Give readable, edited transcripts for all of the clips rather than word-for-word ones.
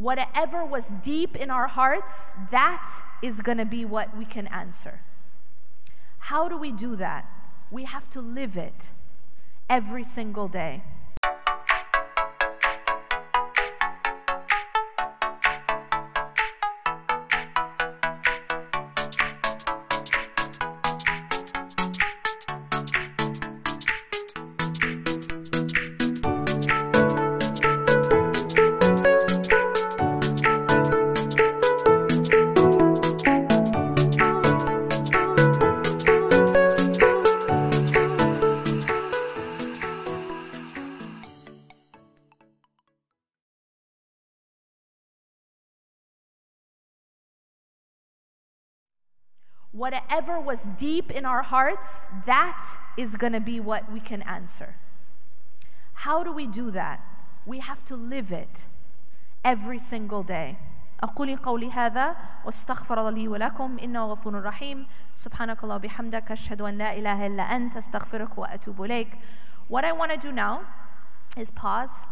Whatever was deep in our hearts, that is going to be what we can answer. How do we do that? We have to live it every single day. Whatever was deep in our hearts, that is going to be what we can answer. How do we do that? We have to live it every single day. أقول قولي هذا واستغفر لي ولكم إنه غفور رحيم سبحانك الله بحمدك أشهد أن لا إله إلا أنت أستغفرك وأتوب إليك. What I want to do now is pause,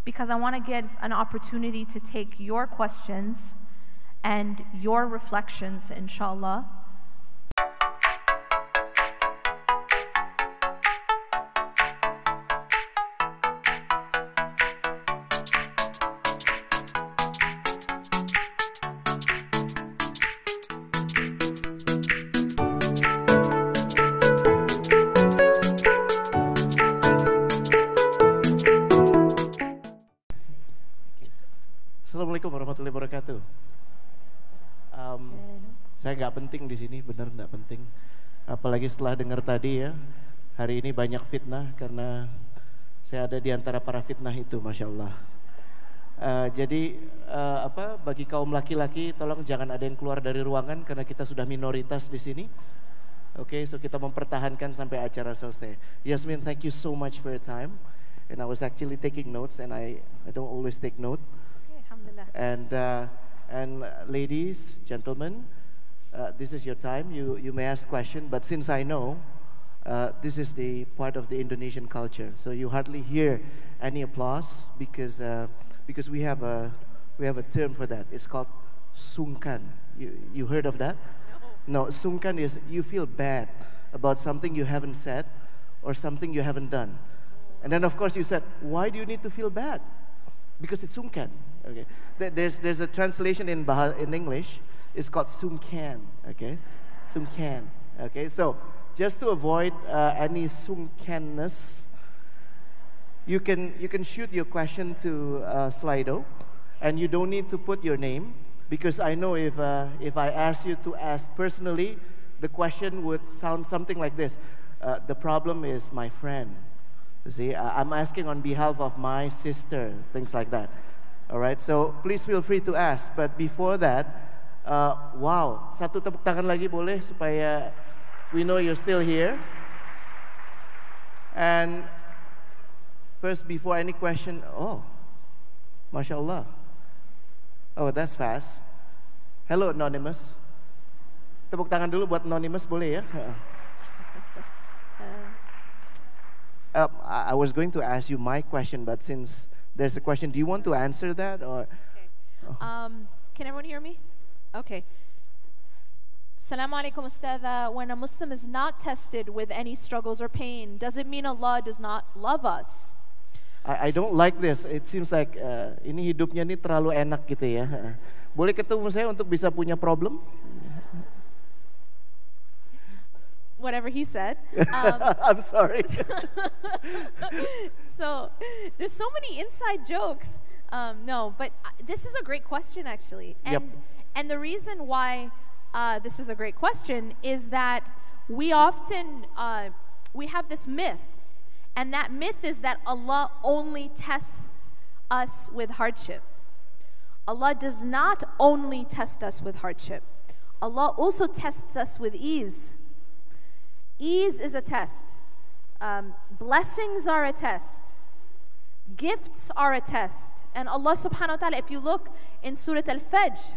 because I want to give an opportunity to take your questions and your reflections, inshallah. Assalamualaikum warahmatullahi wabarakatuh. Saya nggak penting di sini, benar nggak penting. Apalagi setelah dengar tadi ya, hari ini banyak fitnah karena saya ada di antara para fitnah itu, masya Allah. Jadi bagi kaum laki-laki, tolong jangan ada yang keluar dari ruangan karena kita sudah minoritas di sini. Oke, so kita mempertahankan sampai acara selesai. Yasmin, thank you so much for your time. And I was actually taking notes, and I don't always take note. And ladies, gentlemen, this is your time. You may ask questions, but since I know this is the part of the Indonesian culture, so you hardly hear any applause because we have a term for that. It's called sungkan. You heard of that? No, sungkan is you feel bad about something you haven't said or something you haven't done, and then of course you said, why do you need to feel bad? Because it's sungkan. Okay, there's a translation in English. It's called sungkan. Okay, sungkan. Okay, so just to avoid any sungkanness, you can shoot your question to Slido, and you don't need to put your name, because I know if I ask you to ask personally, the question would sound something like this: the problem is my friend. You see, I'm asking on behalf of my sister, things like that. All right, so please feel free to ask. But before that, wow, satu tepuk tangan lagi boleh supaya we know you're still here. And first, before any question, oh, Masya Allah. Oh, that's fast. Hello, Anonymous. Tepuk tangan dulu buat Anonymous, boleh ya? I was going to ask you my question, but since there's a question, do you want to answer that? Or? Okay. Can everyone hear me? Okay. Assalamu alaikum, Ustadha. When a Muslim is not tested with any struggles or pain, does it mean Allah does not love us? I don't like this. It seems like ini hidupnya ini terlalu enak gitu ya. Boleh ketemu saya untuk bisa punya problem? Whatever he said. I'm sorry. So there's so many inside jokes. No, but this is a great question actually. And the reason why this is a great question is that we often we have this myth, and that myth is that Allah only tests us with hardship. Allah does not only test us with hardship. Allah also tests us with ease. Ease is a test. Blessings are a test. Gifts are a test. And Allah subhanahu wa ta'ala, if you look in Surah Al-Fajr,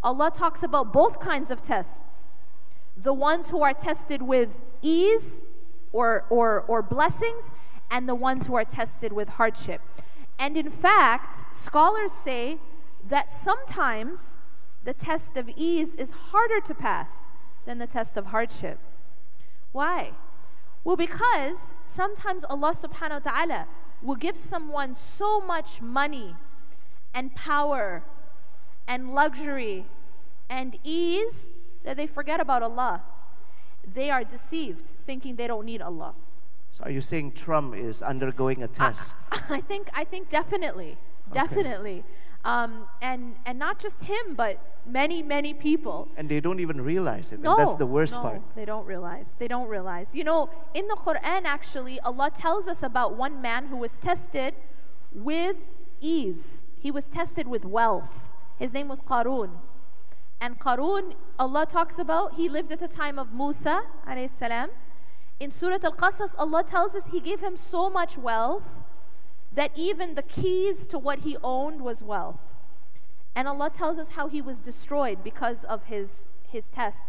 Allah talks about both kinds of tests. The ones who are tested with ease or blessings, and the ones who are tested with hardship. And in fact, scholars say that sometimes the test of ease is harder to pass than the test of hardship. Why? Well, because sometimes Allah subhanahu wa ta'ala will give someone so much money and power and luxury and ease that they forget about Allah. They are deceived, thinking they don't need Allah. So are you saying Trump is undergoing a test? I think definitely. Definitely. And not just him, but many people. And they don't even realize it. And that's the worst part. They don't realize. They don't realize. You know, in the Quran, actually, Allah tells us about one man who was tested with ease. He was tested with wealth. His name was Qarun. And Qarun, Allah talks about, he lived at the time of Musa, alayhi salam. In Surah Al-Qasas, Allah tells us He gave him so much wealth that even the keys to what he owned was wealth. And Allah tells us how he was destroyed because of his test.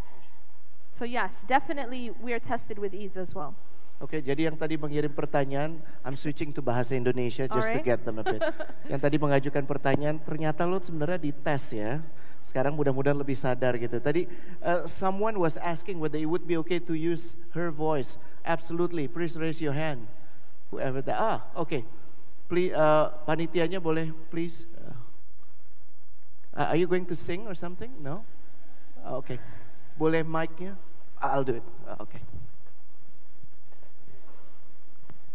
So yes, definitely we are tested with ease as well. Okay, jadi yang tadi mengirim pertanyaan, I'm switching to bahasa Indonesia just to get them a bit. Yang tadi mengajukan pertanyaan, ternyata lo sebenarnya dites ya. Sekarang mudah-mudahan lebih sadar gitu. Tadi someone was asking whether it would be okay to use her voice. Absolutely, please raise your hand. Whoever that. Okay. Please, panitianya boleh please. Are you going to sing or something? No? Okay. Boleh mic-nya? I'll do it. Okay.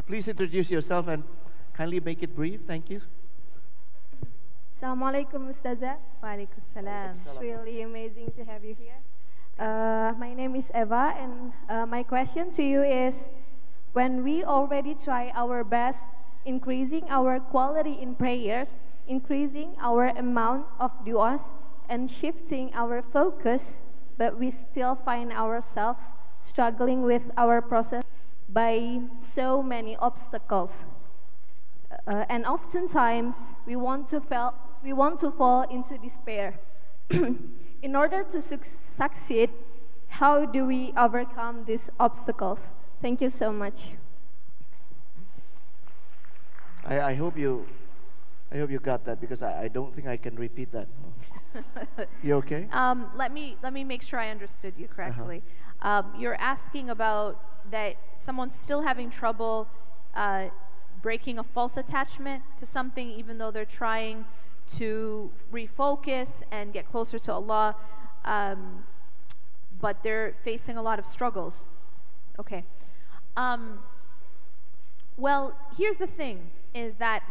Please introduce yourself and kindly make it brief. Thank you. Assalamualaikum Ustazah. Waalaikumsalam. It's really amazing to have you here. My name is Eva, and my question to you is, when we already try our best increasing our quality in prayers, increasing our amount of du'as, and shifting our focus, but we still find ourselves struggling with our process by so many obstacles. And oftentimes, we want to fall into despair. In order to succeed, how do we overcome these obstacles? Thank you so much. I hope you got that, because I don't think I can repeat that. You okay? Let me make sure I understood you correctly. You're asking about that someone's still having trouble breaking a false attachment to something, even though they're trying to refocus and get closer to Allah, but they're facing a lot of struggles. Okay. Well, here's the thing, is that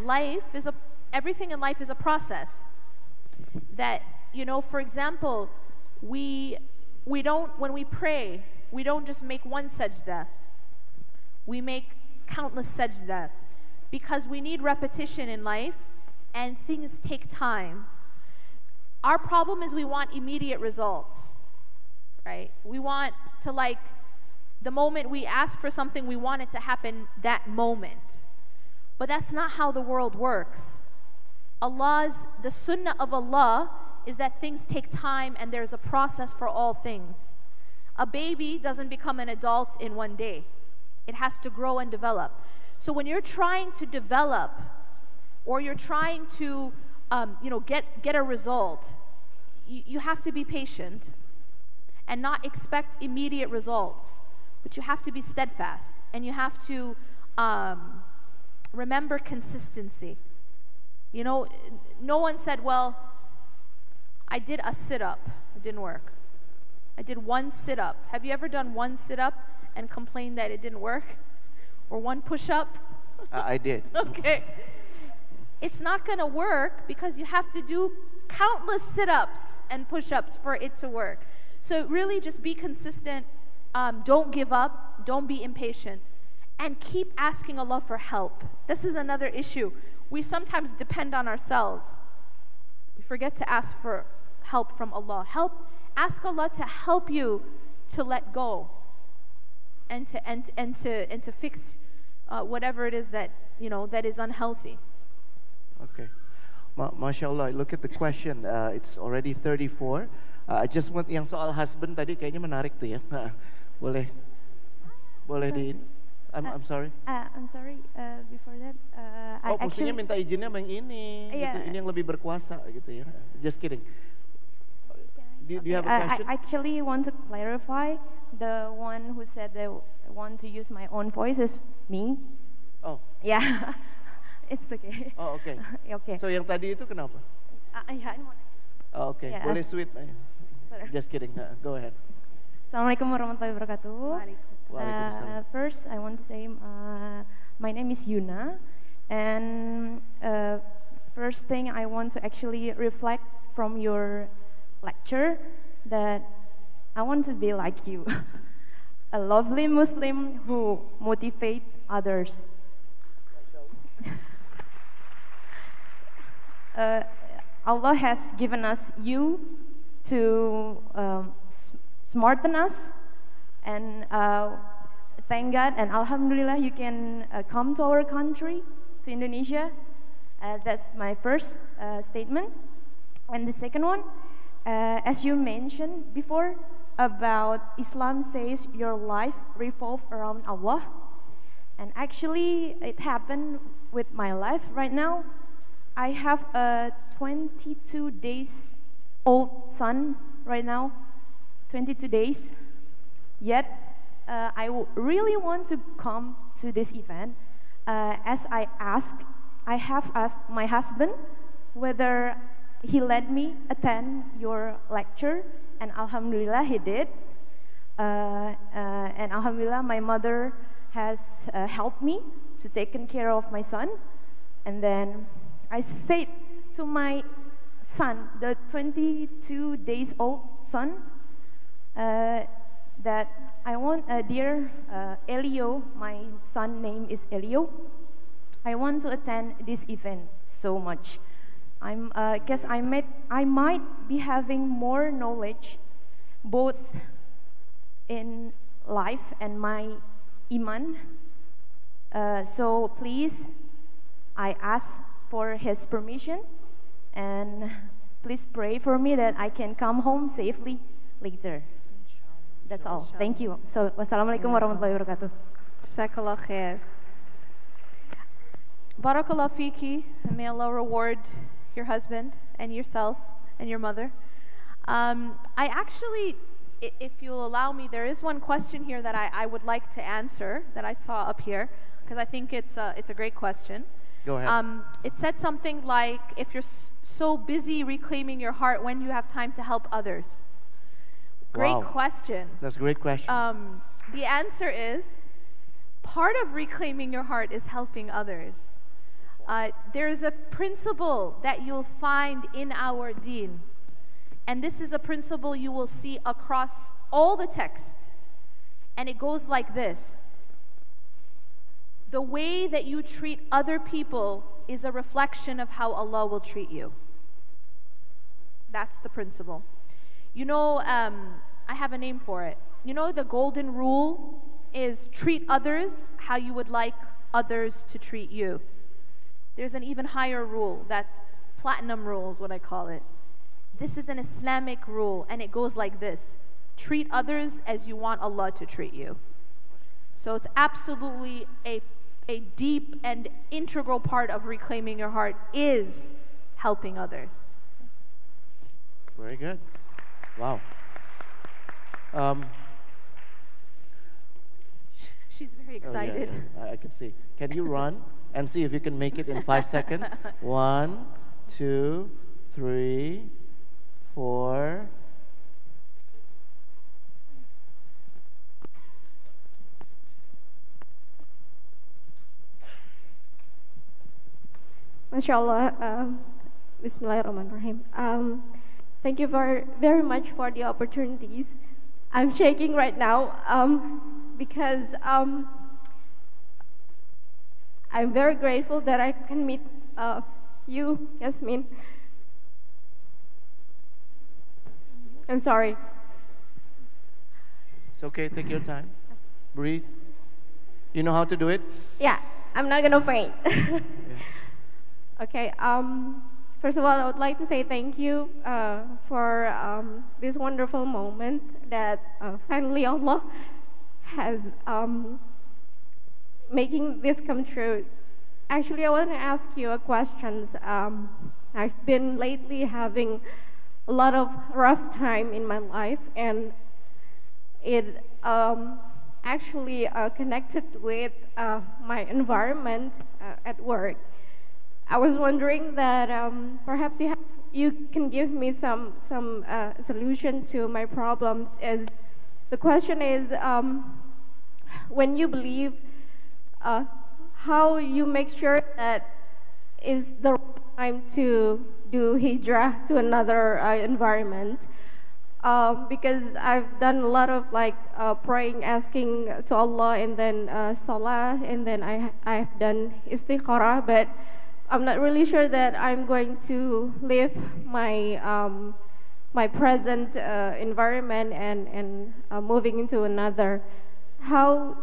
everything in life is a process. That, you know, for example, we don't, when we pray, we don't just make one sajda. We make countless sajda, because we need repetition in life, and things take time. Our problem is we want immediate results, right? We want to, like, the moment we ask for something, we want it to happen that moment. But that's not how the world works. The sunnah of Allah is that things take time, and there's a process for all things. A baby doesn't become an adult in one day. It has to grow and develop. So when you're trying to develop, or you're trying to get a result, you have to be patient and not expect immediate results. But you have to be steadfast, and you have to remember consistency. You know, no one said, well, I did a sit-up. It didn't work. I did one sit-up. Have you ever done one sit-up and complained that it didn't work? Or one push-up? I did. Okay. It's not going to work, because you have to do countless sit-ups and push-ups for it to work. So really just be consistent. Don't give up. Don't be impatient. And keep asking Allah for help. This is another issue. We sometimes depend on ourselves. We forget to ask for help from Allah. Ask Allah to help you to let go and to fix whatever it is that, you know, that is unhealthy. Okay. MashaAllah, look at the question. It's already 34. I just want, yang soal husband tadi kayaknya menarik tuh ya. Boleh di I'm sorry. I'm sorry. Before that, I mestinya actually minta izinnya sama yang ini, Yeah. gitu. Ini yang lebih berkuasa, gitu ya. Just kidding. Do you have a question? I actually want to clarify. The one who said they want to use my own voice is me. Oh. Yeah, it's okay. Oh, okay. Okay. So yang tadi itu kenapa? Yeah, I want. Oh, okay. Yes. Boleh sweet. Sorry. Just kidding. Go ahead. Assalamualaikum warahmatullahi wabarakatuh. Waalaikumsalam. First, I want to say my name is Yuna, and first thing I want to actually reflect from your lecture that I want to be like you, a lovely Muslim who motivates others. Allah has given us you to smarten us, and thank God and Alhamdulillah you can come to our country, to Indonesia. That's my first statement. And the second one, as you mentioned before, about Islam says your life revolves around Allah. And actually it happened with my life right now. I have a 22 days old son right now, 22 days. Yet I really want to come to this event. As I have asked my husband whether he let me attend your lecture, and Alhamdulillah he did. And Alhamdulillah my mother has helped me to take care of my son. And then I said to my son, the 22 days old son, that I want, dear Elio, my son name is Elio, I want to attend this event so much. Guess I might be having more knowledge, both in life and my iman. So please, I ask for his permission, and please pray for me that I can come home safely later. That's all. Thank you. So, wassalamualaikum warahmatullahi wabarakatuh. Jazakallah khair. Barakallah fiki, and may Allah reward your husband and yourself and your mother. I actually, if you'll allow me, there is one question here that I would like to answer that I saw up here, because I think it's a great question. Go ahead. It said something like, if you're so busy reclaiming your heart, when do you have time to help others? Great question. That's a great question. The answer is, part of reclaiming your heart is helping others. There is a principle that you'll find in our deen, and this is a principle you will see across all the text, and it goes like this: the way that you treat other people is a reflection of how Allah will treat you. That's the principle. You know, I have a name for it. You know, the golden rule is treat others how you would like others to treat you. There's an even higher rule, that platinum rule is what I call it. This is an Islamic rule, and it goes like this: treat others as you want Allah to treat you. So it's absolutely a deep and integral part of reclaiming your heart is helping others. Very good. Wow. She's very excited. Oh, yeah. I can see. Can you run and see if you can make it in 5 seconds? 1, 2, 3, 4. MashaAllah. Bismillahirrahmanirrahim. Thank you very much for the opportunities. I'm shaking right now because I'm very grateful that I can meet you, Yasmin. I'm sorry. It's okay, take your time. Breathe. You know how to do it? Yeah, I'm not gonna faint. Yeah. Okay, first of all, I would like to say thank you for this wonderful moment that finally Allah has making this come true. Actually, I want to ask you a question. I've been lately having a lot of rough time in my life, and it actually connected with my environment at work. I was wondering that perhaps you can give me some solution to my problems. The question is, when you believe, how you make sure that is the right time to do hijrah to another environment. Because I've done a lot of praying, asking to Allah, and then salah, and then I've done istikharah, but I'm not really sure that I'm going to leave my my present environment and moving into another. How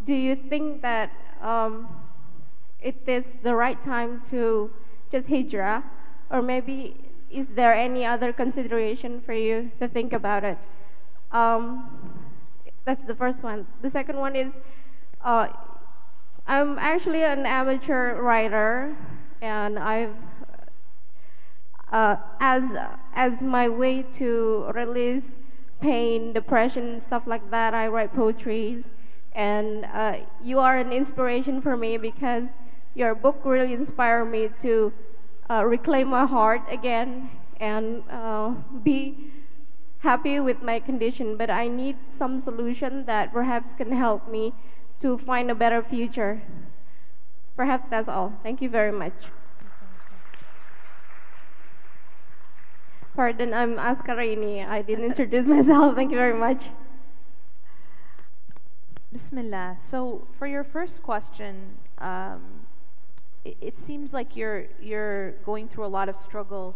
do you think that it is the right time to just hijrah, or maybe is there any other consideration for you to think about it? That's the first one. The second one is, I'm actually an amateur writer, and I've as my way to release pain, depression, stuff like that, I write poetry. And you are an inspiration for me because your book really inspired me to reclaim my heart again and be happy with my condition. But I need some solution that perhaps can help me to find a better future. Perhaps that's all. Thank you very much. Pardon, I'm Askarini. I didn't introduce myself. Thank you very much. Bismillah. So for your first question, it seems like you're going through a lot of struggle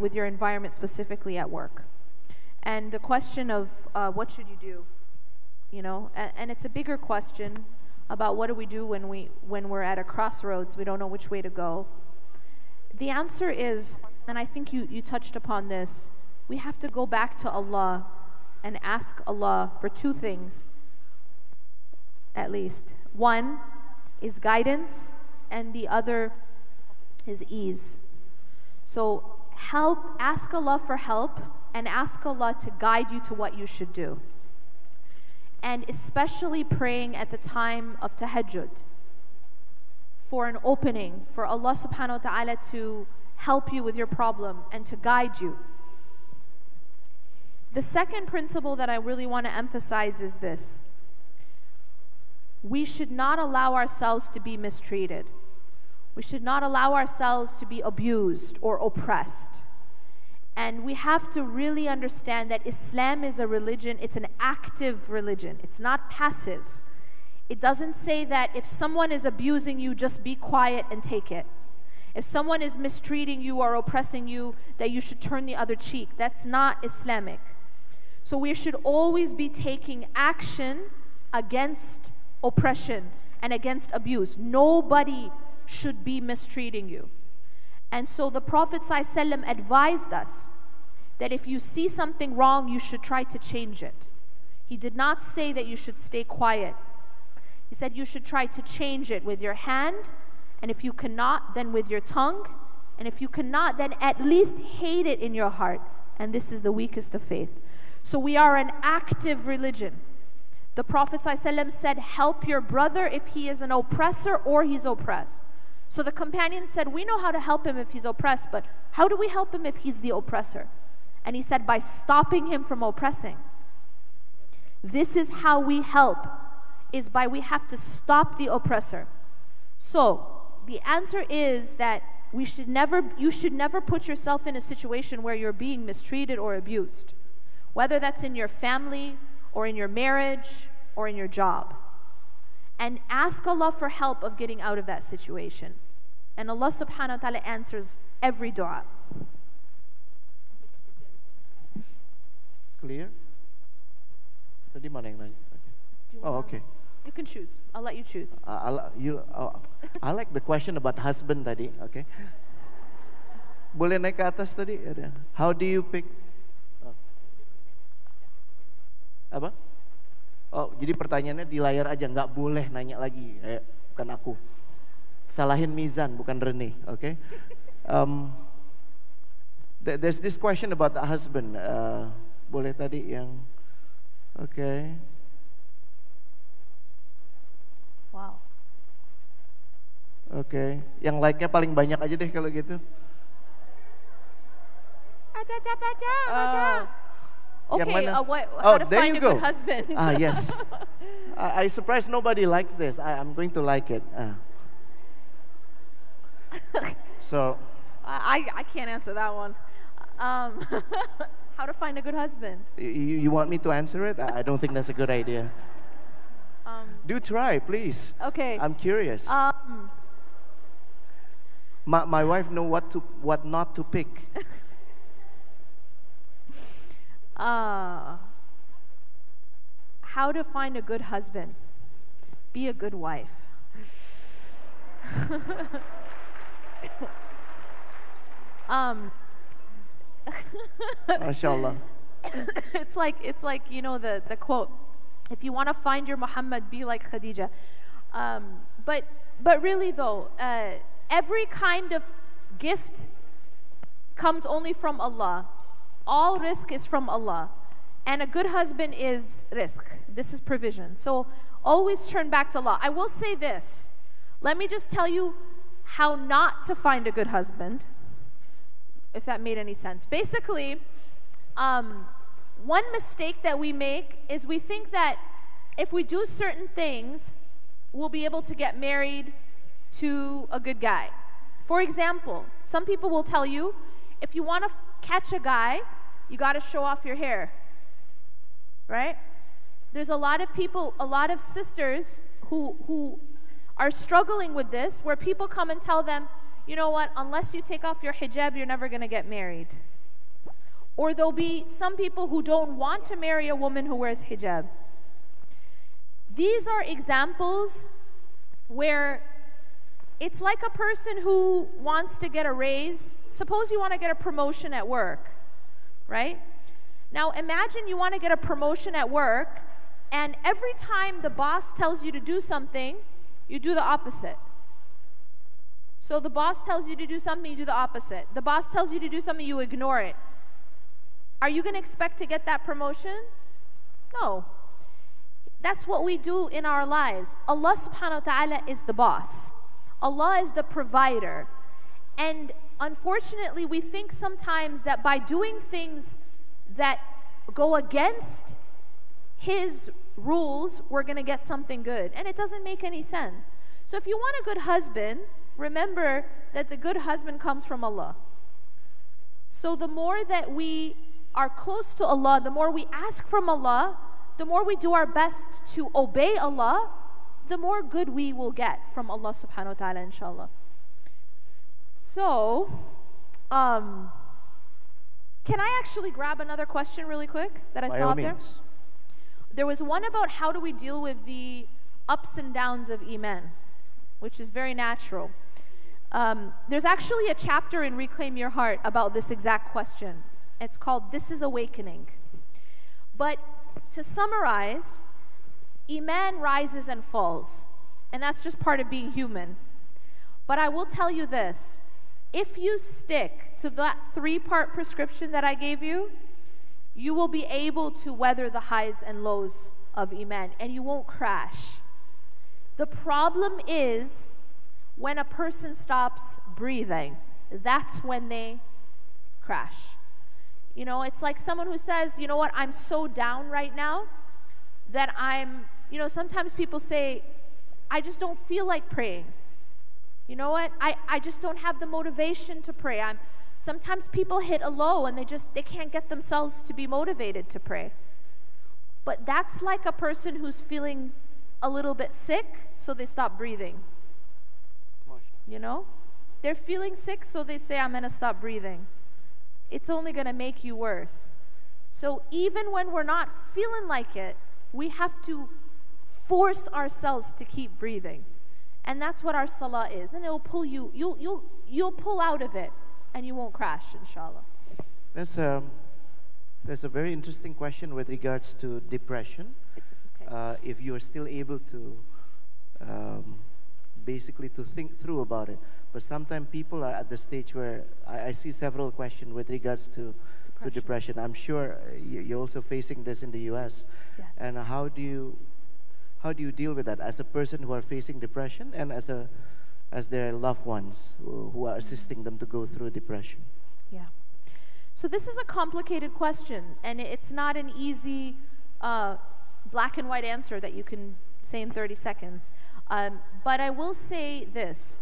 with your environment, specifically at work. And the question of what should you do, you know, and it's a bigger question about what do we do when we're at a crossroads, we don't know which way to go. The answer is, and I think you touched upon this, we have to go back to Allah and ask Allah for two things, at least. One is guidance, and the other is ease. So ask Allah for help, and ask Allah to guide you to what you should do. And especially praying at the time of tahajjud for an opening, for Allah subhanahu wa ta'ala to help you with your problem and to guide you. The second principle that I really want to emphasize is this: we should not allow ourselves to be mistreated. We should not allow ourselves to be abused or oppressed. And we have to really understand that Islam is a religion, it's an active religion, it's not passive. It doesn't say that if someone is abusing you, just be quiet and take it. If someone is mistreating you or oppressing you, that you should turn the other cheek. That's not Islamic. So we should always be taking action against oppression and against abuse. Nobody should be mistreating you. And so the Prophet ﷺ advised us that if you see something wrong, you should try to change it. He did not say that you should stay quiet. He said you should try to change it with your hand, and if you cannot, then with your tongue, and if you cannot, then at least hate it in your heart. And this is the weakest of faith. So we are an active religion. The Prophet ﷺ said, help your brother if he is an oppressor or he's oppressed. So the companions said, we know how to help him if he's oppressed, but how do we help him if he's the oppressor? And he said, by stopping him from oppressing. This is how we help, is by we have to stop the oppressor. So the answer is that you should never put yourself in a situation where you're being mistreated or abused, whether that's in your family or in your marriage or in your job. And ask Allah for help of getting out of that situation. And Allah subhanahu wa ta'ala answers every dua. Clear? Tadi mana yang nanya? Oh, okay. You can choose. I'll let you choose. I like the question about husband tadi. Okay. Boleh naik ke atas tadi? How do you pick? Apa? Oh, jadi pertanyaannya di layar aja, nggak boleh nanya lagi. Bukan aku. Salahin Mizan, bukan Rene, okay? There's this question about the husband. Boleh tadi yang, okay. Wow. Okay, yang like-nya paling banyak aja deh kalau gitu. Okay, how to find a good husband. Yes. I surprised nobody likes this. I'm going to like it. So. I can't answer that one. How to find a good husband. You want me to answer it? I don't think that's a good idea. Do try, please. Okay. I'm curious. My wife know what not to pick. How to find a good husband. Be a good wife. MashaAllah. It's like you know the quote, if you want to find your Muhammad, be like Khadija. But really though, every kind of gift comes only from Allah. All rizq is from Allah. And a good husband is rizq. This is provision. So always turn back to Allah. I will say this. Let me just tell you how not to find a good husband, if that made any sense. Basically, one mistake that we make is we think that if we do certain things, we'll be able to get married to a good guy. For example, some people will tell you, if you want to catch a guy, you got to show off your hair, right? There's a lot of people, a lot of sisters who are struggling with this, where people come and tell them, you know what, unless you take off your hijab, you're never going to get married. Or there'll be some people who don't want to marry a woman who wears hijab. These are examples where it's like a person who wants to get a raise. Suppose you want to get a promotion at work, right? Now imagine you want to get a promotion at work, and every time the boss tells you to do something, you do the opposite. So the boss tells you to do something, you do the opposite. The boss tells you to do something, you ignore it. Are you going to expect to get that promotion? No. That's what we do in our lives. Allah subhanahu wa ta'ala is the boss. Allah is the provider. And unfortunately, we think sometimes that by doing things that go against His rules, we're going to get something good. And it doesn't make any sense. So if you want a good husband, remember that the good husband comes from Allah. So the more that we are close to Allah, the more we ask from Allah, the more we do our best to obey Allah, the more good we will get from Allah subhanahu wa ta'ala, inshallah. So, can I actually grab another question really quick that I saw up there? There was one about how do we deal with the ups and downs of Iman, which is very natural. There's actually a chapter in Reclaim Your Heart about this exact question. It's called This is Awakening. But to summarize, Iman rises and falls, and that's just part of being human. But I will tell you this, if you stick to that 3-part prescription that I gave you, you will be able to weather the highs and lows of Iman, and you won't crash. The problem is when a person stops breathing. That's when they crash. You know, it's like someone who says, you know what, I'm so down right now that sometimes people say, I just don't feel like praying. You know what, I just don't have the motivation to pray. Sometimes people hit a low and they can't get themselves to be motivated to pray. But that's like a person who's feeling a little bit sick, so they stop breathing. You know? They're feeling sick, so they say, I'm going to stop breathing. It's only going to make you worse. So even when we're not feeling like it, we have to force ourselves to keep breathing. And that's what our salah is. And it'll pull you, you'll pull out of it, and you won't crash, inshallah. There's a very interesting question with regards to depression. Okay. if you are still able to basically to think through about it. But sometimes people are at the stage where I see several questions with regards to depression. I'm sure you're also facing this in the U.S. Yes. And how do you deal with that as a person who are facing depression and as their loved ones who are assisting them to go through depression? Yeah. So this is a complicated question, and it's not an easy black and white answer that you can say in 30 seconds. But I will say this.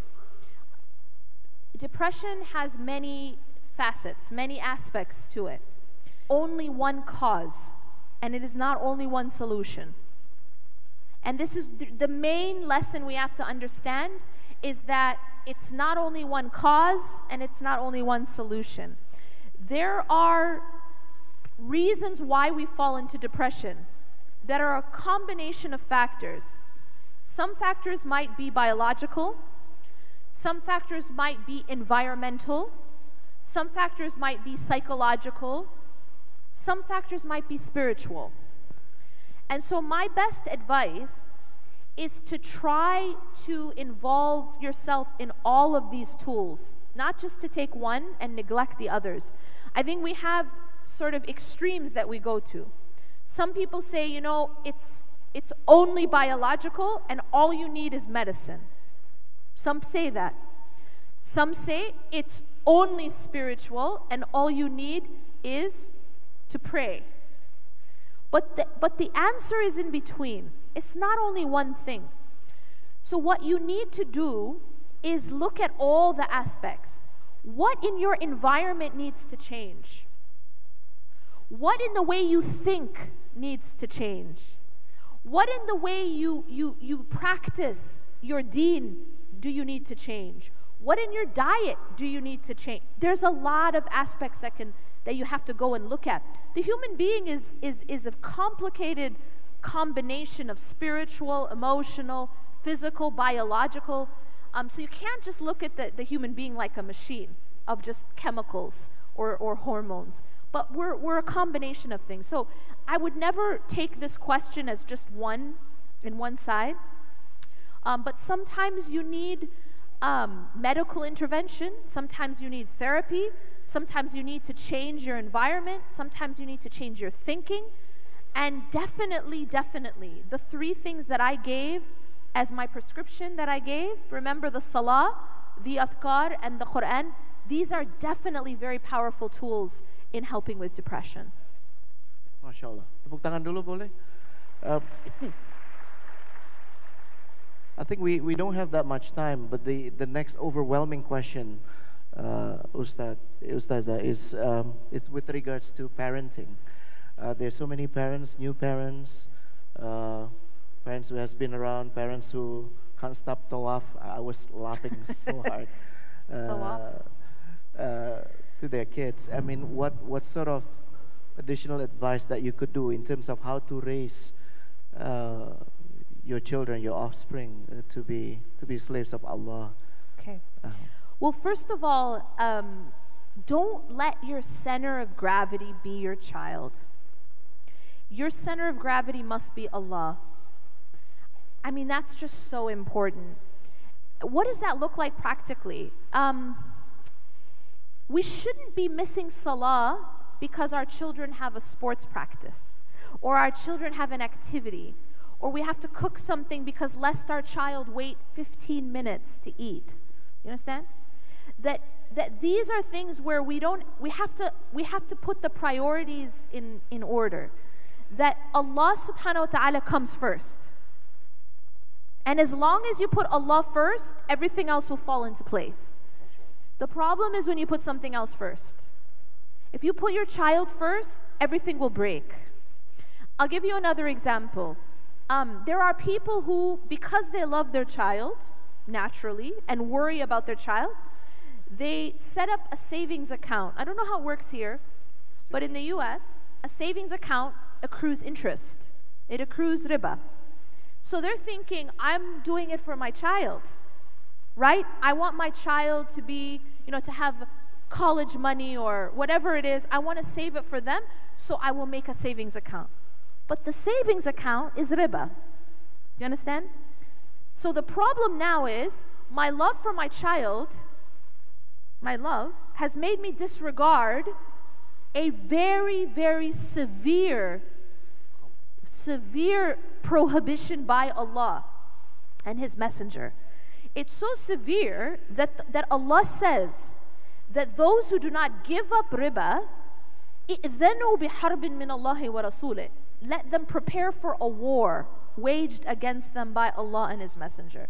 Depression has many facets, many aspects to it. Only one cause, and it is not only one solution. And this is the main lesson we have to understand, is that it's not only one cause and it's not only one solution. There are reasons why we fall into depression that are a combination of factors. Some factors might be biological, some factors might be environmental, some factors might be psychological, some factors might be spiritual. And so my best advice is to try to involve yourself in all of these tools, not just to take one and neglect the others. I think we have sort of extremes that we go to. Some people say, you know, it's only biological and all you need is medicine. Some say that. Some say it's only spiritual and all you need is to pray. But the answer is in between. It's not only one thing. So what you need to do is look at all the aspects. What in your environment needs to change? What in the way you think needs to change? What in the way you practice your deen do you need to change? What in your diet do you need to change? There's a lot of aspects that you have to go and look at. The human being is a complicated combination of spiritual, emotional, physical, biological. So you can't just look at the human being like a machine of just chemicals or hormones. But we're a combination of things. So I would never take this question as just one side. But sometimes you need medical intervention. Sometimes you need therapy. Sometimes you need to change your environment. Sometimes you need to change your thinking. And definitely, the three things that I gave as my prescription that I gave, remember the salah, the adhkar, and the Quran, these are definitely very powerful tools in helping with depression. MashaAllah. Tepuk tangan dulu boleh? I think we don't have that much time, but the next overwhelming question, Ustazah, is with regards to parenting. There's so many parents, new parents, parents who has been around, parents who can't stop tawaf. I was laughing so hard to their kids. I mean, what sort of additional advice that you could do in terms of how to raise your children, your offspring, to be slaves of Allah? Okay. Well, first of all, don't let your center of gravity be your child. Your center of gravity must be Allah. I mean, that's just so important. What does that look like practically? We shouldn't be missing salah because our children have a sports practice, or our children have an activity, or we have to cook something because lest our child wait 15 minutes to eat. You understand? That these are things where we have to put the priorities in order. That Allah subhanahu wa ta'ala comes first. And as long as you put Allah first, everything else will fall into place. The problem is when you put something else first. If you put your child first, everything will break. I'll give you another example. There are people who, because they love their child, naturally, and worry about their child, they set up a savings account. I don't know how it works here, but in the US, a savings account accrues interest. It accrues riba. So they're thinking, I'm doing it for my child, right? I want my child to be, to have college money or whatever it is. I want to save it for them, so I will make a savings account. But the savings account is riba. You understand? So the problem now is my love for my child, my love, has made me disregard a very, very severe prohibition by Allah and His Messenger. It's so severe that Allah says that those who do not give up riba, إِذَنُوا بِحَرْبٍ مِّنَ اللَّهِ وَرَسُولِهِ, let them prepare for a war waged against them by Allah and His Messenger.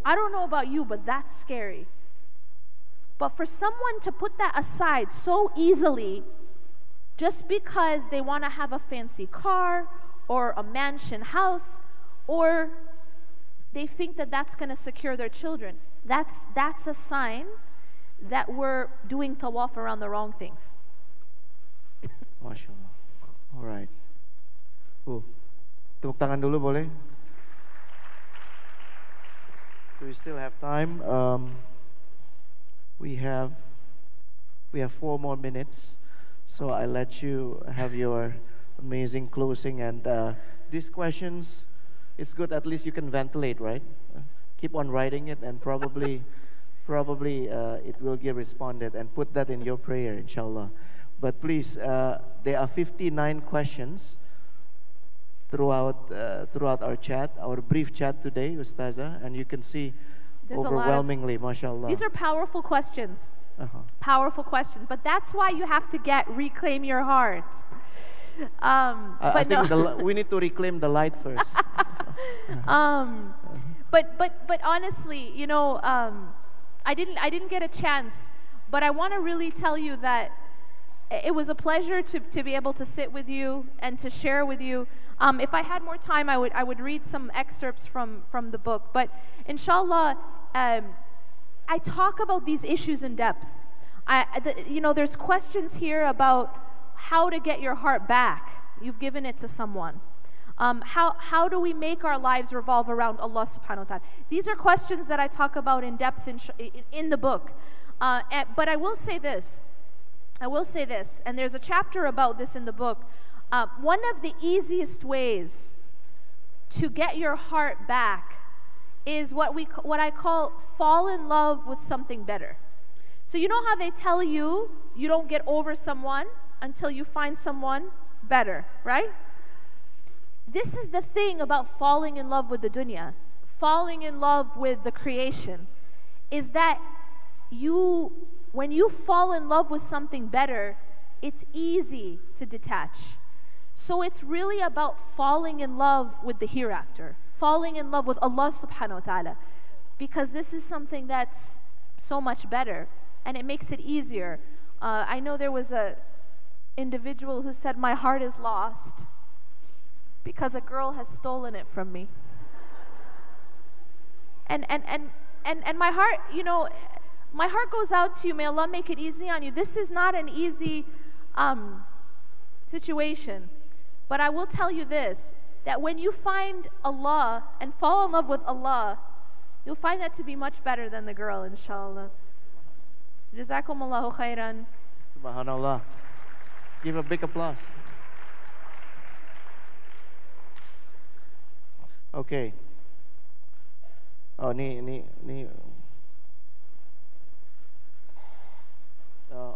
I don't know about you, but that's scary. But for someone to put that aside so easily just because they want to have a fancy car or a mansion house, or they think that that's going to secure their children, that's a sign that we're doing tawaf around the wrong things. MashaAllah. All right. Tepuk tangan dulu boleh? Do we still have time? We have 4 more minutes, so I let you have your amazing closing. And these questions, it's good, at least you can ventilate, right? Keep on writing it, and probably it will get responded, and put that in your prayer, inshallah. But please, there are 59 questions throughout our chat, our brief chat today, Ustazah, and you can see there's overwhelmingly, mashallah. These are powerful questions. Powerful questions. But that's why you have to reclaim your heart. I think we need to reclaim the light first. But honestly, you know, I didn't get a chance, but I want to really tell you that it was a pleasure to be able to sit with you and to share with you. If I had more time, I would read some excerpts from the book. But inshallah, I talk about these issues in depth. You know, there's questions here about how to get your heart back. You've given it to someone. How do we make our lives revolve around Allah subhanahu wa ta'ala? These are questions that I talk about in depth in the book. But I will say this, and there's a chapter about this in the book. One of the easiest ways to get your heart back is what I call fall in love with something better. So you know how they tell you don't get over someone until you find someone better, right? This is the thing about falling in love with the dunya, falling in love with the creation, is that when you fall in love with something better, it's easy to detach. So it's really about falling in love with the hereafter, falling in love with Allah subhanahu wa ta'ala, because this is something that's so much better, and it makes it easier. I know there was a individual who said, my heart is lost because a girl has stolen it from me. And my heart, you know, my heart goes out to you. May Allah make it easy on you. This is not an easy situation. But I will tell you this, that when you find Allah and fall in love with Allah, you'll find that to be much better than the girl, inshallah. Jazakumullahu khairan. Subhanallah. Give a big applause. Okay. Oh,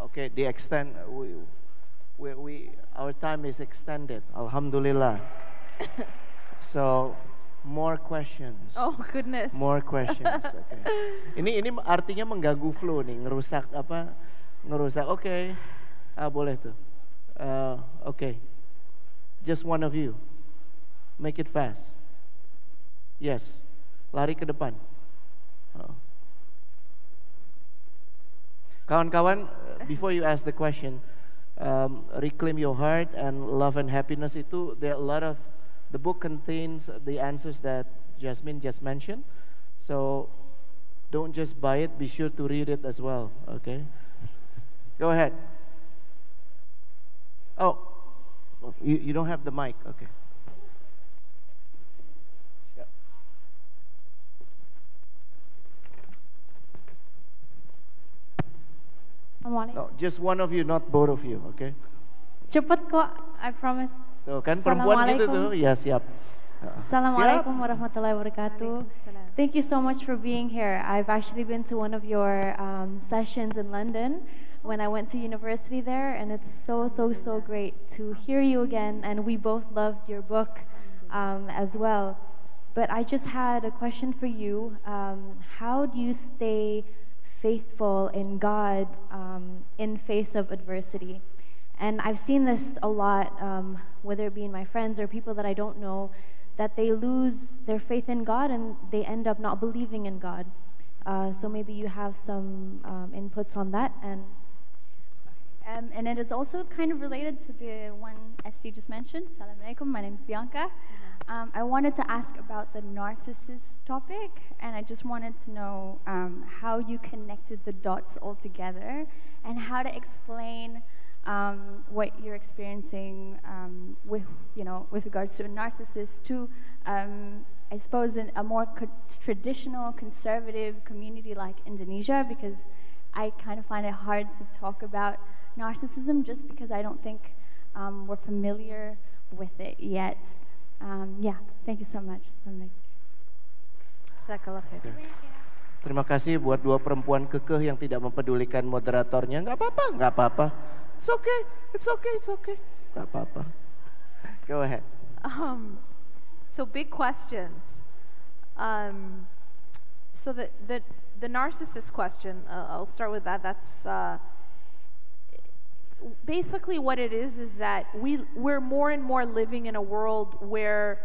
okay, the extent our time is extended. Alhamdulillah. So more questions. Oh goodness. More questions. Okay. Ini artinya mengganggu flow nih, ngerusak. Okay. Boleh tuh. Okay. Just one of you. Make it fast. Yes. Lari ke depan. Kawan-kawan, before you ask the question, reclaim your heart and love and happiness itu, there are a lot of, the book contains the answers that Yasmin just mentioned. So don't just buy it, be sure to read it as well, okay? Go ahead. Oh, you don't have the mic, okay. No, just one of you, not both of you, okay? Cepet kok, I promise. Tuh kan perempuan gitu tuh, ya siap. Assalamualaikum warahmatullahi wabarakatuh. Thank you so much for being here. I've actually been to one of your sessions in London when I went to university there, and it's so great to hear you again, and we both loved your book as well. But I just had a question for you. How do you stay faithful in God in face of adversity? And I've seen this a lot, whether it be in my friends or people that I don't know, that they lose their faith in God and they end up not believing in God. So maybe you have some inputs on that. And it is also kind of related to the one Esti just mentioned. Assalamualaikum, my name is Bianca. I wanted to ask about the narcissist topic, and I just wanted to know how you connected the dots all together and how to explain what you're experiencing with regards to a narcissist to, I suppose, in a more traditional, conservative community like Indonesia, because I kind of find it hard to talk about narcissism just because I don't think we're familiar with it yet. Thank you so much. Terima kasih buat dua perempuan kekeh yang tidak mempedulikan moderatornya. Nggak apa-apa. It's okay. Nggak apa-apa. Go ahead. So big questions. So the narcissist question, I'll start with that. That's basically what it is that we're more and more living in a world where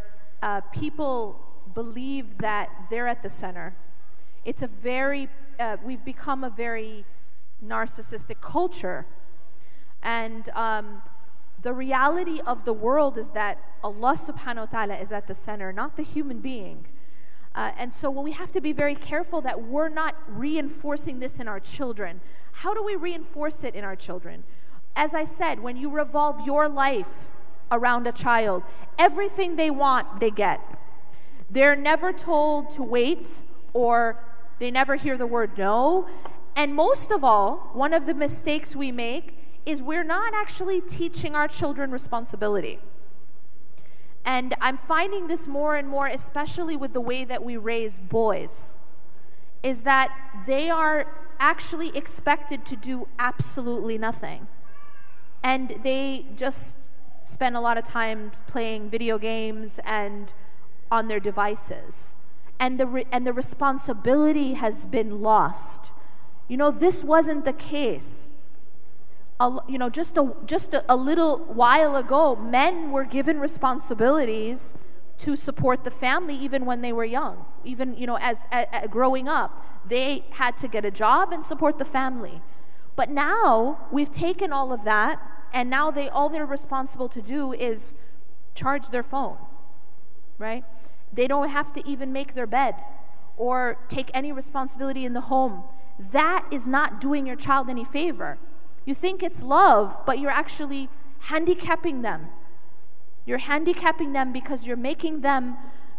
people believe that they're at the center. It's we've become a very narcissistic culture. And the reality of the world is that Allah subhanahu wa ta'ala is at the center, not the human being. And so we have to be very careful that we're not reinforcing this in our children. How do we reinforce it in our children? As I said, when you revolve your life around a child, everything they want, they get. They're never told to wait, or they never hear the word no. And most of all, one of the mistakes we make is we're not actually teaching our children responsibility. And I'm finding this more and more, especially with the way that we raise boys, is that they are actually expected to do absolutely nothing. And they just spend a lot of time playing video games and on their devices. And the responsibility has been lost. This wasn't the case. Just a little while ago, men were given responsibilities to support the family even when they were young. Even, as growing up, they had to get a job and support the family. But now we've taken all of that, and now all they're responsible to do is charge their phone, right? They don't have to even make their bed or take any responsibility in the home. That is not doing your child any favor. You think it's love, but you're actually handicapping them. You're handicapping them because you're making them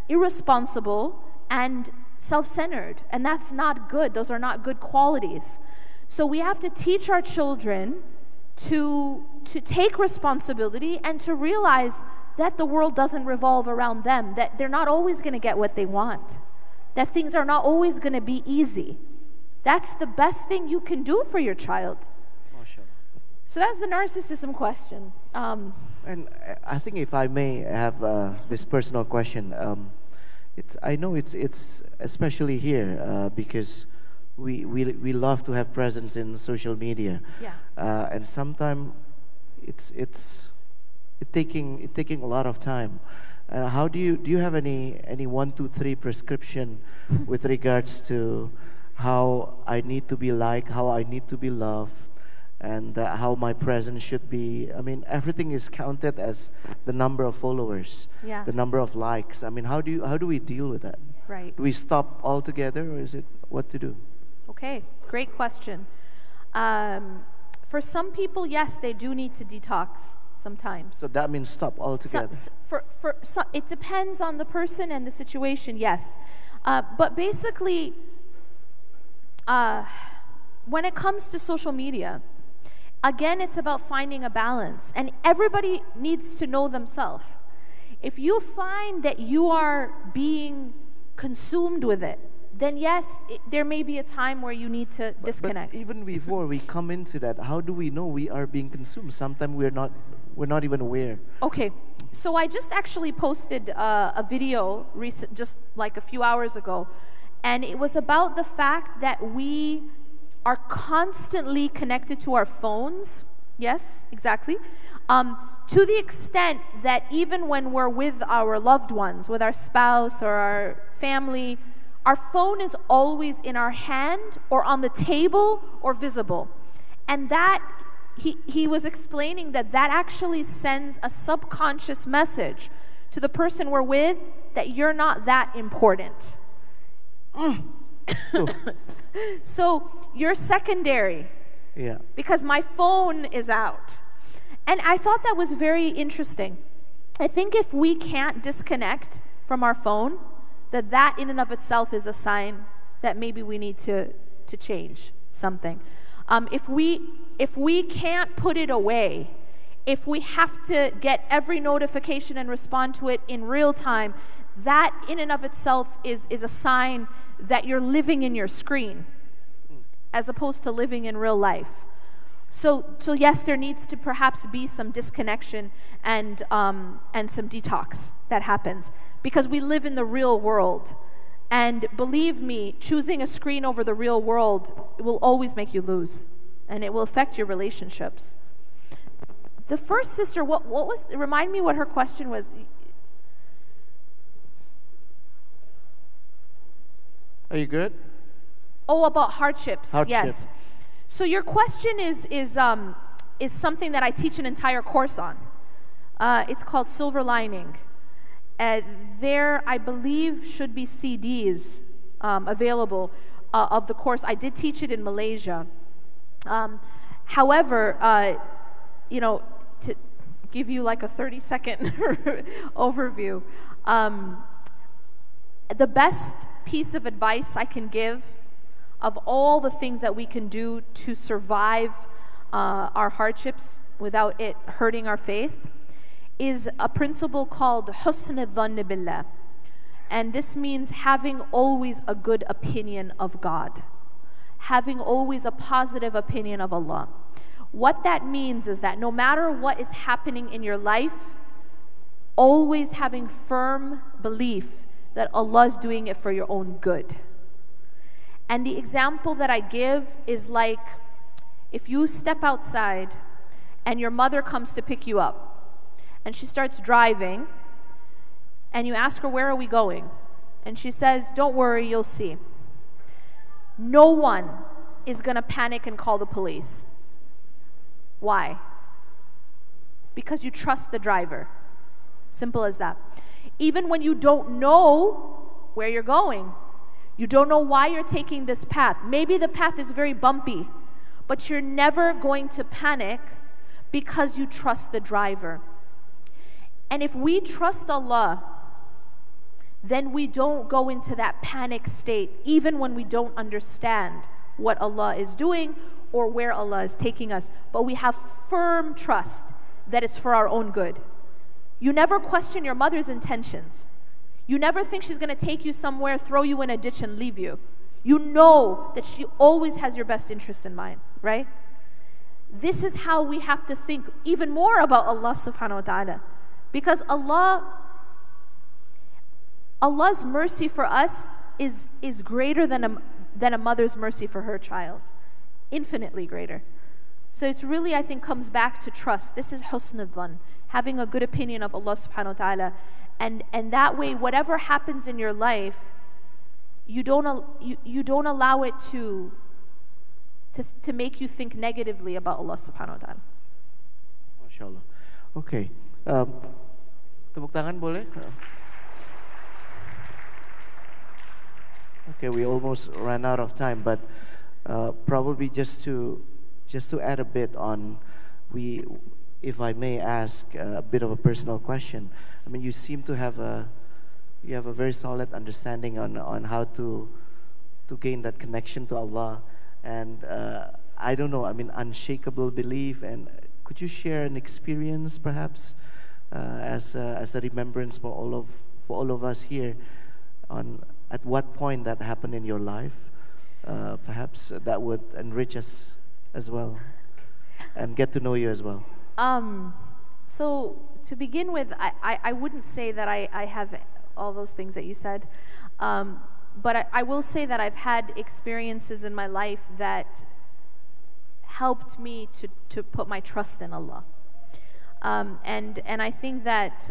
irresponsible and self-centered, and that's not good. Those are not good qualities. So we have to teach our children to take responsibility and to realize that the world doesn't revolve around them, that they're not always going to get what they want, that things are not always going to be easy. That's the best thing you can do for your child. So that's the narcissism question. And I think if I may have this personal question, I know it's especially here because we love to have presence in social media. Yeah. And sometimes it's taking a lot of time. How do you have any 1, 2, 3 prescription with regards to how I need to be liked, how I need to be loved, and how my presence should be? I mean, everything is counted as the number of followers, the number of likes. I mean, how do we deal with that? Right. Do we stop altogether, or is it what to do? Okay, great question. For some people, yes, they do need to detox sometimes. So that means stop altogether. It depends on the person and the situation, yes. But basically, when it comes to social media, again, it's about finding a balance. And everybody needs to know themselves. If you find that you are being consumed with it, then yes, there may be a time where you need to disconnect. But even before we come into that, how do we know we are being consumed? Sometimes we're not even aware. Okay, so I just actually posted a video just like a few hours ago, and it was about the fact that we are constantly connected to our phones. Yes, exactly. To the extent that even when we're with our loved ones, with our spouse or our family, our phone is always in our hand or on the table or visible. And that, he was explaining that actually sends a subconscious message to the person we're with that you're not that important. So you're secondary. Yeah. Because my phone is out. And I thought that was very interesting. I think if we can't disconnect from our phone, that in and of itself is a sign that maybe we need to change something. If we can't put it away, if we have to get every notification and respond to it in real time, that in and of itself is a sign that you're living in your screen as opposed to living in real life. So yes, there needs to perhaps be some disconnection and some detox that happens, because we live in the real world. And believe me, choosing a screen over the real world will always make you lose, and it will affect your relationships. The first sister, what was? Remind me what her question was. Are you good? Oh, about hardships. Hardship. Yes. So your question is something that I teach an entire course on. It's called Silver Lining. There, I believe, should be CDs available of the course. I did teach it in Malaysia. However, to give you like a 30-second overview, the best piece of advice I can give of all the things that we can do to survive our hardships without it hurting our faith is a principle called husn al-dhann billah. And this means having always a good opinion of God, having always a positive opinion of Allah. What that means is that no matter what is happening in your life, always having firm belief that Allah is doing it for your own good. And the example that I give is like if you step outside and your mother comes to pick you up and she starts driving and you ask her, where are we going? And she says, don't worry, you'll see. No one is going to panic and call the police. Why? Because you trust the driver. Simple as that. Even when you don't know where you're going, you don't know why you're taking this path. Maybe the path is very bumpy, but you're never going to panic because you trust the driver. And if we trust Allah, then we don't go into that panic state, even when we don't understand what Allah is doing or where Allah is taking us. But we have firm trust that it's for our own good. You never question your mother's intentions. You never think she's going to take you somewhere, throw you in a ditch and leave you. You know that she always has your best interest in mind, right? This is how we have to think even more about Allah subhanahu wa ta'ala. Because Allah's mercy for us is greater than a mother's mercy for her child. Infinitely greater. So it's really, I think, comes back to trust. This is husn al-dhann, having a good opinion of Allah subhanahu wa ta'ala. And that way, whatever happens in your life, you don't allow it to make you think negatively about Allah subhanahu wa ta'ala. MashaAllah. Okay. Tepuk tangan boleh? Okay, we almost ran out of time, but probably just to add a bit on, if I may ask a bit of a personal question. I mean, you seem to have a very solid understanding on how to gain that connection to Allah, and I don't know, I mean, unshakable belief. And could you share an experience, perhaps, as a remembrance for all of us here, on at what point that happened in your life? Perhaps that would enrich us as well, and get to know you as well. So to begin with, I wouldn't say that I have all those things that you said, but I will say that I've had experiences in my life that helped me to put my trust in Allah. And I think that,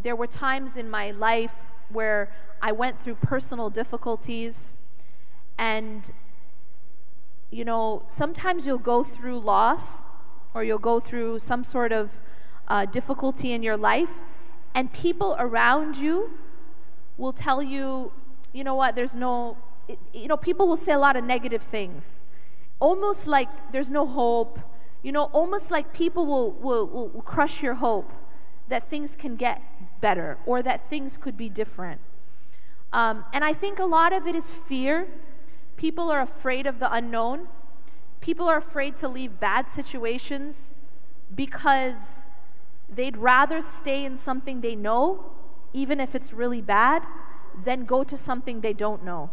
there were times in my life where I went through personal difficulties, and, sometimes you'll go through loss, or you'll go through some sort of difficulty in your life, and people around you will tell you, you know what, there's no, people will say a lot of negative things. Almost like there's no hope, almost like people will crush your hope that things can get better or that things could be different. And I think a lot of it is fear. People are afraid of the unknown. People are afraid to leave bad situations because they'd rather stay in something they know, even if it's really bad, than go to something they don't know.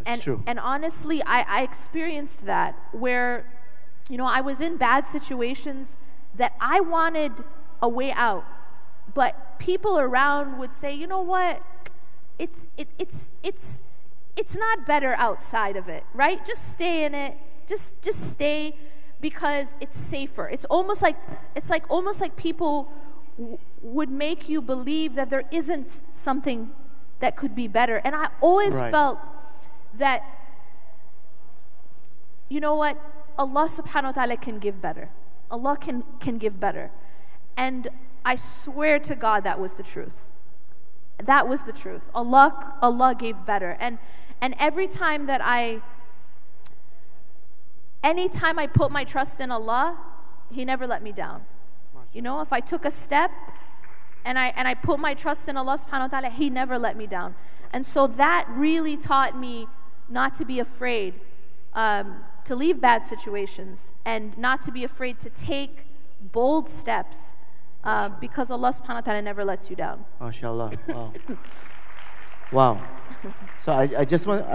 That's true. And honestly, I experienced that where, I was in bad situations that I wanted a way out, but people around would say, you know what, it's not better outside of it, right? Just stay in it. Just stay because it's safer. It's almost like people would make you believe that there isn't something that could be better. And I always felt that, you know what, Allah subhanahu wa ta'ala can give better. Allah can give better. And I swear to God that was the truth. That was the truth. Allah gave better. And every time that anytime I put my trust in Allah, He never let me down. If I took a step and I put my trust in Allah subhanahu wa ta'ala, He never let me down. And so that really taught me not to be afraid to leave bad situations, and not to be afraid to take bold steps, because Allah subhanahu wa ta'ala never lets you down. MashaAllah. Wow. Wow. So I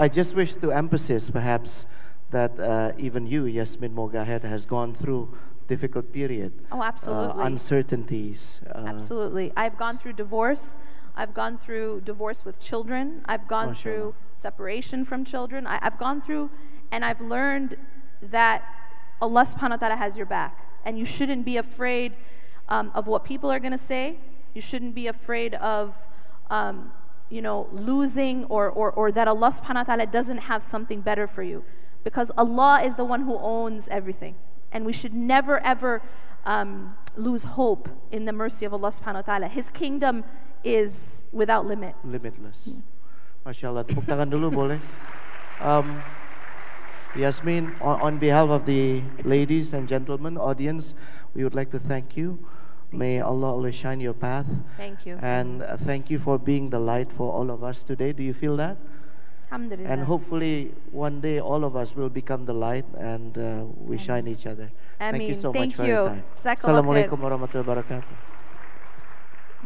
just wish to emphasize perhaps that even you, Yasmin Mogahed, has gone through difficult period. Oh, absolutely. Uncertainties. Absolutely. I've gone through divorce. I've gone through divorce with children. I've gone through separation from children. I've gone through, and I've learned that Allah subhanahu wa ta'ala has your back. And you shouldn't be afraid of what people are going to say. You shouldn't be afraid of losing, or that Allah subhanahu wa ta'ala doesn't have something better for you. Because Allah is the one who owns everything. And we should never ever lose hope in the mercy of Allah subhanahu wa ta'ala. His kingdom is without limit. Limitless. MashaAllah. Tepuk tangan dulu boleh. Yasmin, on behalf of the ladies and gentlemen, audience, we would like to thank you. May Allah always shine your path. Thank you. And thank you for being the light for all of us today. Do you feel that? Alhamdulillah. And hopefully one day all of us will become the light, and we shine each other. Thank you so much for your time. Assalamualaikum warahmatullahi wabarakatuh.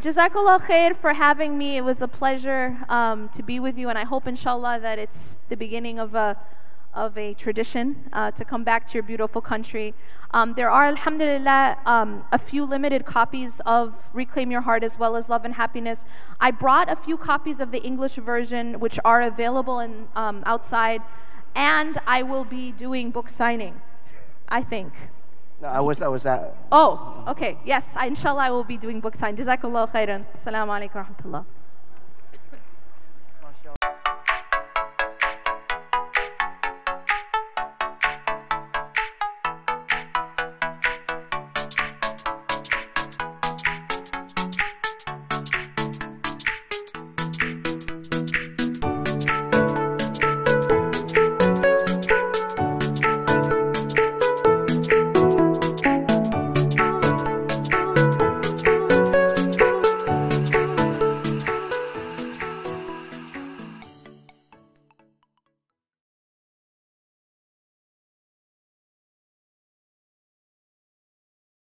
Jazakallah khair for having me. It was a pleasure to be with you, and I hope inshallah that it's the beginning of a tradition to come back to your beautiful country. There are, alhamdulillah, a few limited copies of Reclaim Your Heart as well as Love and Happiness. I brought a few copies of the English version, which are available in, outside, and I will be doing book signing, I think. No, I was Oh, okay. Yes, inshallah I will be doing book signing. Jazakallah khairan. Assalamu alaikum wa rahmatullah.